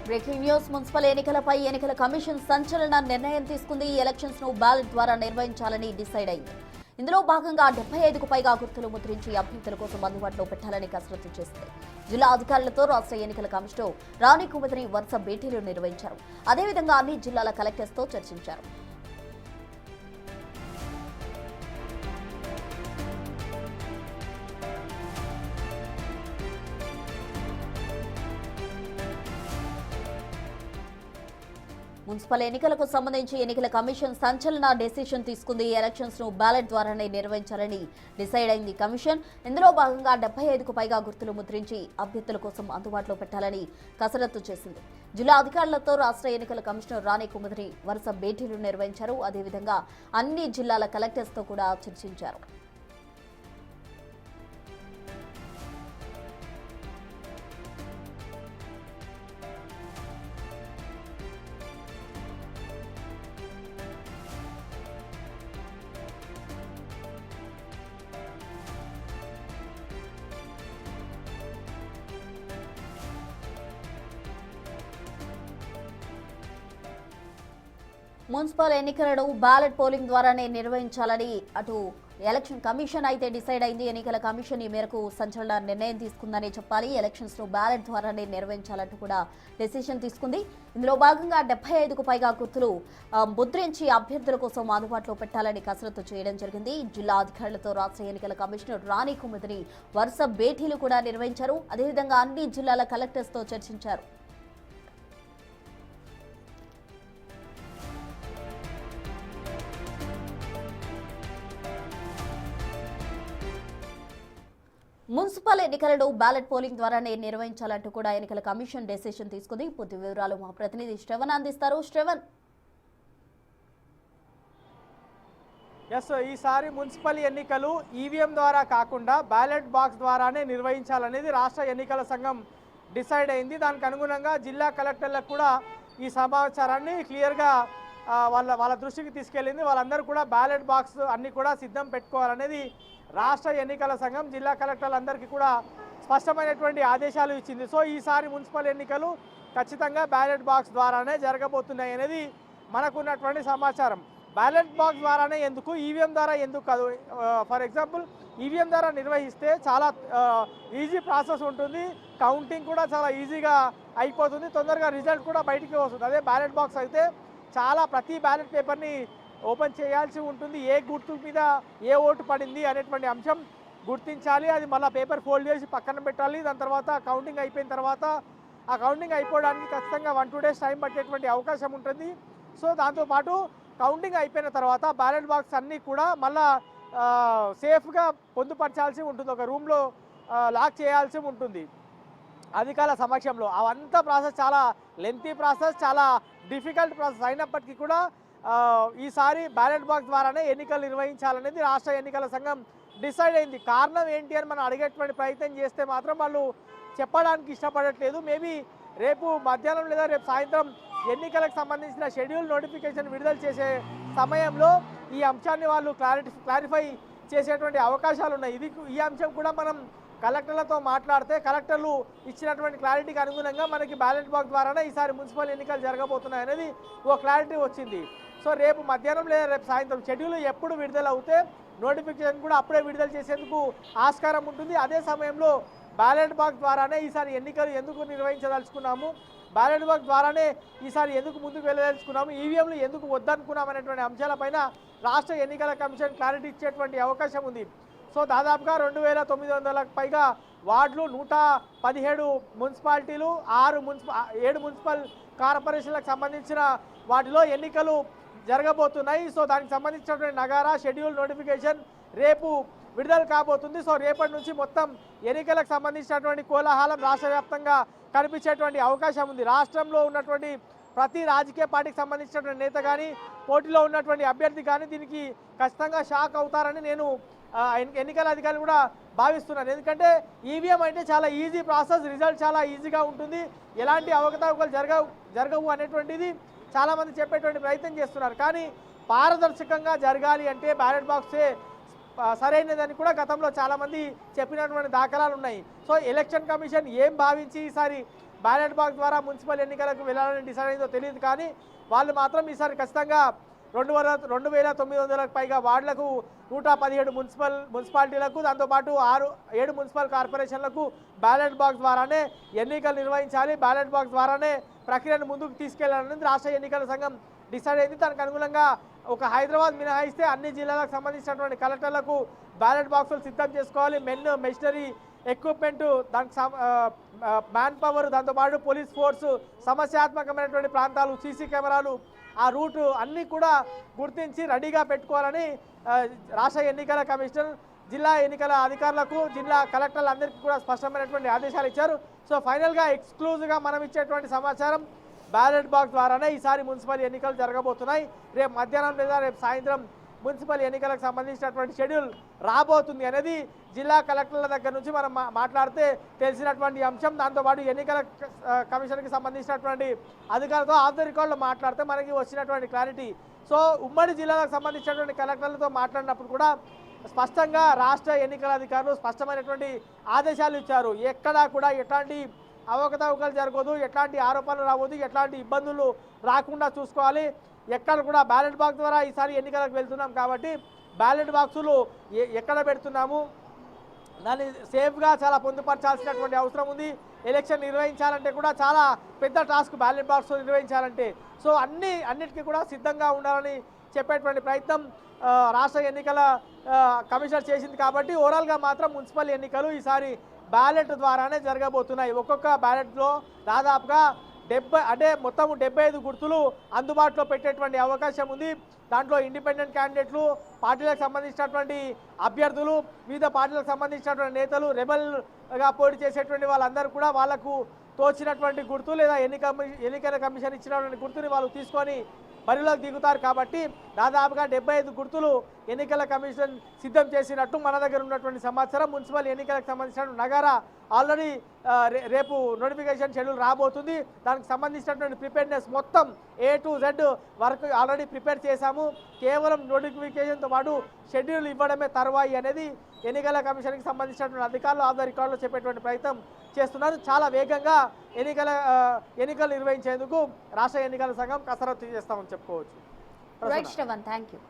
Breaking news. Municipal ఎన్నికలపై ఎన్నికల commission సంచలన నిర్ణయం తీసుకుంది. ఈ ఎలక్షన్స్ ను బ్యాలెట్ ద్వారా నిర్వహించాలని డిసైడ్ అయింది. ఇందులో భాగంగా 75కు పైగా గుర్తులు ముద్రించి అభ్యర్థుల కోసం అందుబాటులో పెట్టాలని కసరత్తు చేసింది. జిల్లా అధికారులతో రాష్ట్ర ఎన్నికల కమిషనర్ రాణి కుమతిని వరుస భేటీలు నిర్వహించారు. అదేవిధంగా అన్ని జిల్లాల కలెక్టర్స్తో చర్చించారు. మున్సిపల్ ఎన్నికలకు సంబంధించి ఎన్నికల కమిషన్ సంచలన డెసిషన్ తీసుకుంది. ఈ ఎలక్షన్స్ ను బ్యాలెట్ ద్వారానే నిర్వహించాలని డిసైడ్ అయింది కమిషన్. ఇందులో భాగంగా 75కు పైగా గుర్తులు ముద్రించి అభ్యర్థుల కోసం అందుబాటులో పెట్టాలని కసరత్తు చేసింది. జిల్లా అధికారులతో రాష్ట్ర ఎన్నికల కమిషనర్ రాణి కుమతిని వరుస భేటీలు నిర్వహించారు. అదేవిధంగా అన్ని జిల్లాల కలెక్టర్స్తో కూడా చర్చించారు. మున్సిపల్ ఎన్నికలను బ్యాలెట్ పోలింగ్ ద్వారానే నిర్వహించాలని అటు ఎలక్షన్ కమిషన్ అయితే డిసైడ్ అయింది. ఎన్నికల కమిషన్ ఈ మేరకు సంచలన నిర్ణయం తీసుకుందని చెప్పాలి. ఎలక్షన్స్ ను బ్యాలెట్ ద్వారానే నిర్వహించాలంటూ కూడా డెసిషన్ తీసుకుంది. ఇందులో భాగంగా 75కు పైగా గుర్తులు ముద్రించి అభ్యర్థుల కోసం అందుబాటులో పెట్టాలని కసరత్తు చేయడం జరిగింది. జిల్లా అధికారులతో రాష్ట్ర ఎన్నికల కమిషనర్ రాణి కుమతిని వరుస భేటీలు కూడా నిర్వహించారు. అదేవిధంగా అన్ని జిల్లాల కలెక్టర్స్తో చర్చించారు. మున్సిపల్ ఎన్నికలను బ్యాలెట్ పోలింగ్ ద్వారానే నిర్వహించాలంటూ కూడా ఎన్నికల కమిషన్ డెసిషన్ తీసుకుంది. పూర్తి వివరాలు మా ప్రతినిధి శ్రవణ్ అందిస్తారు. శ్రవణ్, ఈసారి మున్సిపల్ ఎన్నికలు ఈవీఎం ద్వారా కాకుండా బ్యాలెట్ బాక్స్ ద్వారానే నిర్వహించాలనేది రాష్ట్ర ఎన్నికల సంఘం డిసైడ్ అయింది. దానికి అనుగుణంగా జిల్లా కలెక్టర్లకు కూడా ఈ సమాచారాన్ని క్లియర్గా వాళ్ళ దృష్టికి తీసుకెళ్లింది. వాళ్ళందరూ కూడా బ్యాలెట్ బాక్స్ అన్ని కూడా సిద్ధం పెట్టుకోవాలనేది రాష్ట్ర ఎన్నికల సంఘం జిల్లా కలెక్టర్లందరికీ కూడా స్పష్టమైనటువంటి ఆదేశాలు ఇచ్చింది. సో ఈసారి మున్సిపల్ ఎన్నికలు ఖచ్చితంగా బ్యాలెట్ బాక్స్ ద్వారానే జరగబోతున్నాయి అనేది మనకున్నటువంటి సమాచారం. బ్యాలెట్ బాక్స్ ద్వారానే ఎందుకు, ఈవీఎం ద్వారా ఎందుకు కాదు? ఫర్ ఎగ్జాంపుల్ ఈవీఎం ద్వారా నిర్వహిస్తే చాలా ఈజీ ప్రాసెస్ ఉంటుంది, కౌంటింగ్ కూడా చాలా ఈజీగా అయిపోతుంది, తొందరగా రిజల్ట్ కూడా బయటికి వస్తుంది. అదే బ్యాలెట్ బాక్స్ అయితే ప్రతి బ్యాలెట్ పేపర్ని ఓపెన్ చేయాల్సి ఉంటుంది. ఏ గుర్తు మీద ఏ ఓటు పడింది అనేటువంటి అంశం గుర్తించాలి. అది మళ్ళీ పేపర్ ఫోల్డ్ చేసి పక్కన పెట్టాలి. దాని తర్వాత కౌంటింగ్ అయిపోయిన తర్వాత ఆ కౌంటింగ్ అయిపోవడానికి ఖచ్చితంగా 1-2 డేస్ టైం పట్టేటువంటి అవకాశం ఉంటుంది. సో దాంతోపాటు కౌంటింగ్ అయిపోయిన తర్వాత బ్యాలెట్ బాక్స్ అన్నీ కూడా మళ్ళా సేఫ్గా పొందుపరచాల్సి ఉంటుంది. ఒక రూమ్లో లాక్ చేయాల్సి ఉంటుంది అధికారుల సమక్షంలో. అవంతా ప్రాసెస్ చాలా లెంతీ ప్రాసెస్, చాలా డిఫికల్ట్ ప్రాసెస్ అయినప్పటికీ కూడా ఈసారి బ్యాలెట్ బాక్స్ ద్వారానే ఎన్నికలు నిర్వహించాలనేది రాష్ట్ర ఎన్నికల సంఘం డిసైడ్ అయింది. కారణం ఏంటి అని మనం అడిగేటువంటి ప్రయత్నం చేస్తే మాత్రం వాళ్ళు చెప్పడానికి ఇష్టపడట్లేదు. మేబీ రేపు మధ్యాహ్నం లేదా రేపు సాయంత్రం ఎన్నికలకు సంబంధించిన షెడ్యూల్ నోటిఫికేషన్ విడుదల చేసే సమయంలో ఈ అంశాన్ని వాళ్ళు క్లారిఫై చేసేటువంటి అవకాశాలు ఉన్నాయి. ఈ అంశం కూడా మనం కలెక్టర్లతో మాట్లాడితే కలెక్టర్లు ఇచ్చినటువంటి క్లారిటీకి అనుగుణంగా మనకి బ్యాలెట్ బాక్స్ ద్వారానే ఈసారి మున్సిపల్ ఎన్నికలు జరగబోతున్నాయి అనేది ఓ క్లారిటీ వచ్చింది. సో రేపు మధ్యాహ్నం లేదా రేపు సాయంత్రం షెడ్యూల్ ఎప్పుడు విడుదల అవుతే నోటిఫికేషన్ కూడా అప్పుడే విడుదల చేసేందుకు ఆస్కారం ఉంటుంది. అదే సమయంలో బ్యాలెట్ బాక్స్ ద్వారానే ఈసారి ఎన్నికలు ఎందుకు నిర్వహించదలుచుకున్నాము, బ్యాలెట్ బాక్స్ ద్వారానే ఈసారి ఎందుకు ముందుకు వెళ్ళదలుచుకున్నాము, ఈవీఎంలు ఎందుకు వద్దనుకున్నాం అనేటువంటి అంశాలపైన రాష్ట్ర ఎన్నికల కమిషన్ క్లారిటీ ఇచ్చేటువంటి అవకాశం ఉంది. సో దాదాపుగా 2900కు పైగా వార్డులు, 117 మున్సిపాలిటీలు, 7 మున్సిపల్ కార్పొరేషన్లకు సంబంధించిన వాటిలో ఎన్నికలు జరగబోతున్నాయి. సో దానికి సంబంధించినటువంటి నగారా షెడ్యూల్ నోటిఫికేషన్ రేపు విడుదల కాబోతుంది. సో రేపటి నుంచి మొత్తం ఎన్నికలకు సంబంధించినటువంటి కోలాహలం రాష్ట్ర వ్యాప్తంగా కనిపించేటువంటి అవకాశం ఉంది. రాష్ట్రంలో ఉన్నటువంటి ప్రతి రాజకీయ పార్టీకి సంబంధించినటువంటి నేత కానీ, పోటీలో ఉన్నటువంటి అభ్యర్థి కానీ దీనికి ఖచ్చితంగా షాక్ అవుతారని నేను ఎన్నికల అధికారులు కూడా భావిస్తున్నారు. ఎందుకంటే ఈవీఎం అంటే చాలా ఈజీ ప్రాసెస్, రిజల్ట్ చాలా ఈజీగా ఉంటుంది, ఎలాంటి అవకతవకలు జరగవు అనేటువంటిది చాలామంది చెప్పేటువంటి ప్రయత్నం చేస్తున్నారు. కానీ పారదర్శకంగా జరగాలి అంటే బ్యాలెట్ బాక్సే సరైనదని కూడా గతంలో చాలామంది చెప్పినటువంటి దాఖలాలు ఉన్నాయి. సో ఎలక్షన్ కమిషన్ ఏం భావించి ఈసారి బ్యాలెట్ బాక్స్ ద్వారా మున్సిపల్ ఎన్నికలకు వెళ్ళాలని డిసైడ్ అయిందో తెలియదు, కానీ వాళ్ళు మాత్రం ఈసారి ఖచ్చితంగా 2,900కు పైగా వార్డులకు 117 మున్సిపాలిటీలకు దాంతోపాటు 7 మున్సిపల్ కార్పొరేషన్లకు బ్యాలెట్ బాక్స్ ద్వారానే ఎన్నికలు నిర్వహించాలి, బ్యాలెట్ బాక్స్ ద్వారానే ప్రక్రియను ముందుకు తీసుకెళ్లాలనేది రాష్ట్ర ఎన్నికల సంఘం డిసైడ్ అయింది. దానికి అనుగుణంగా ఒక హైదరాబాద్ మినహాయిస్తే అన్ని జిల్లాలకు సంబంధించినటువంటి కలెక్టర్లకు బ్యాలెట్ బాక్సులు సిద్ధం చేసుకోవాలి. మెషినరీ ఎక్విప్మెంట్, దానికి మ్యాన్ పవర్, దాంతోపాటు పోలీస్ ఫోర్సు, సమస్యాత్మకమైనటువంటి ప్రాంతాలు, సీసీ కెమెరాలు, ఆ రూటు అన్నీ కూడా గుర్తించి రెడీగా పెట్టుకోవాలని రాష్ట్ర ఎన్నికల కమిషనర్ జిల్లా ఎన్నికల అధికారులకు, జిల్లా కలెక్టర్లందరికీ కూడా స్పష్టమైనటువంటి ఆదేశాలు ఇచ్చారు. సో ఫైనల్గా ఎక్స్క్లూజివ్గా మనం ఇచ్చేటువంటి సమాచారం బ్యాలెట్ బాక్స్ ద్వారానే ఈసారి మున్సిపల్ ఎన్నికలు జరగబోతున్నాయి. రేపు మధ్యాహ్నం లేదా రేపు సాయంత్రం మున్సిపల్ ఎన్నికలకు సంబంధించినటువంటి షెడ్యూల్ రాబోతుంది అనేది జిల్లా కలెక్టర్ల దగ్గర నుంచి మనం మాట్లాడితే తెలిసినటువంటి అంశం. దాంతోపాటు ఎన్నికల కమిషన్కి సంబంధించినటువంటి అధికారులతో ఆఫ్ ద రికార్డులో మాట్లాడితే మనకి వచ్చినటువంటి క్లారిటీ. సో ఉమ్మడి జిల్లాలకు సంబంధించినటువంటి కలెక్టర్లతో మాట్లాడినప్పుడు కూడా స్పష్టంగా రాష్ట్ర ఎన్నికల అధికారులు స్పష్టమైనటువంటి ఆదేశాలు ఇచ్చారు. ఎక్కడా కూడా ఎట్లాంటి అవకతవకలు జరగదు, ఎట్లాంటి ఆరోపణలు రావద్దు, ఎట్లాంటి ఇబ్బందులు రాకుండా చూసుకోవాలి. ఎక్కడ కూడా బ్యాలెట్ బాక్స్ ద్వారా ఈసారి ఎన్నికలకు వెళ్తున్నాం కాబట్టి బ్యాలెట్ బాక్సులు ఎక్కడ పెడుతున్నాము దాన్ని సేఫ్గా చాలా పొందుపరచాల్సినటువంటి అవసరం ఉంది. ఎలక్షన్ నిర్వహించాలంటే కూడా చాలా పెద్ద టాస్క్ బ్యాలెట్ బాక్స్ నిర్వహించాలంటే. సో అన్నిటికీ కూడా సిద్ధంగా ఉండాలని చెప్పేటువంటి ప్రయత్నం రాష్ట్ర ఎన్నికల కమిషనర్ చేసింది. కాబట్టి ఓవరాల్గా మాత్రం మున్సిపల్ ఎన్నికలు ఈసారి బ్యాలెట్ ద్వారానే జరగబోతున్నాయి. ఒక్కొక్క బ్యాలెట్లో దాదాపుగా 75 గుర్తులు అందుబాటులో పెట్టేటువంటి అవకాశం ఉంది. దాంట్లో ఇండిపెండెంట్ క్యాండిడేట్లు, పార్టీలకు సంబంధించినటువంటి అభ్యర్థులు, వివిధ పార్టీలకు సంబంధించినటువంటి నేతలు, రెబల్గా పోటీ చేసేటువంటి వాళ్ళందరూ కూడా వాళ్లకు తోచినటువంటి గుర్తు లేదా ఎన్నికల కమిషన్ ఇచ్చినటువంటి గుర్తుని వాళ్ళు తీసుకొని బరిలోకి దిగుతారు. కాబట్టి దాదాపుగా 75 గుర్తులు ఎన్నికల కమిషన్ సిద్ధం చేసినట్టు మన దగ్గర ఉన్నటువంటి సమాచారం. మున్సిపల్ ఎన్నికలకు సంబంధించిన నగారా ఆల్రెడీ రేపు నోటిఫికేషన్ షెడ్యూల్ రాబోతుంది. దానికి సంబంధించినటువంటి ప్రిపేర్నెస్ మొత్తం A to Z వరకు ఆల్రెడీ ప్రిపేర్ చేశాము. కేవలం నోటిఫికేషన్తో పాటు షెడ్యూల్ ఇవ్వడమే తర్వాయి అనేది ఎన్నికల కమిషన్కి సంబంధించినటువంటి అధికారులు ఆఫ్ ద రికార్డులో చెప్పేటువంటి ప్రయత్నం చేస్తున్నారు. చాలా వేగంగా ఎన్నికలు నిర్వహించేందుకు రాష్ట్ర ఎన్నికల సంఘం కసరత్తు చేస్తామని చెప్పుకోవచ్చు. Right Shravan, thank you.